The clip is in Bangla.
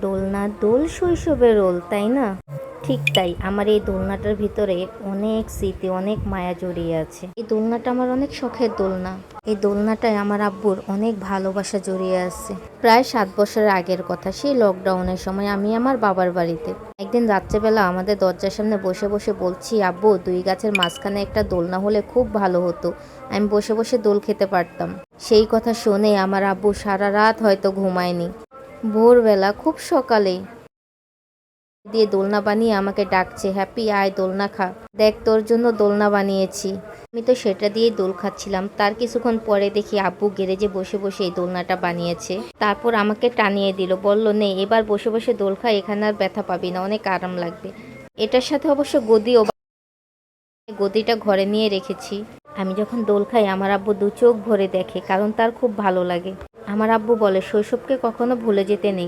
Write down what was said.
দোলনার দোল শৈশবের রোল, তাই না? ঠিক তাই, আমার এই দোলনাটার ভিতরে অনেক স্মৃতি, অনেক মায়া জড়িয়ে আছে। এই দোলনাটা আমার অনেক শখের দোলনা। এই দোলনাটায় আমার আব্বুর অনেক ভালোবাসা জড়িয়ে আছে। প্রায় 7 বছরের আগের কথা, সেই লকডাউনের সময় আমি আমার বাবার বাড়িতে একদিন রাত্রেবেলা আমাদের দরজার সামনে বসে বসে বলছি, আব্বু 2 গাছের মাঝখানে একটা দোলনা হলে খুব ভালো হতো, আমি বসে বসে দোল খেতে পারতাম। সেই কথা শুনে আমার আব্বু সারা রাত হয়তো ঘুমায়নি। ভোরবেলা খুব সকালে দিয়ে দোলনা বানিয়ে আমাকে ডাকছে, হ্যাপি আয় দোলনা খা, দেখ তোর জন্য দোলনা বানিয়েছি। আমি তো সেটা দিয়েই দোল খাচ্ছিলাম। তার কিছুক্ষণ পরে দেখি আব্বু গ্যারেজে বসে বসে এই দোলনাটা বানিয়েছে। তারপর আমাকে টানিয়ে দিল, বলল নে এবার বসে বসে দোল খা, এখানে আর ব্যথা পাবি না, অনেক আরাম লাগবে। এটার সাথে অবশ্য গদিও, গদিটা ঘরে নিয়ে রেখেছি। আমি যখন দোল খাই আমার আব্বু 2 চোখ ভরে দেখে, কারণ তার খুব ভালো লাগে। আমার আব্বু বলে শৈশবকে কখনো ভুলে যেতে নেই।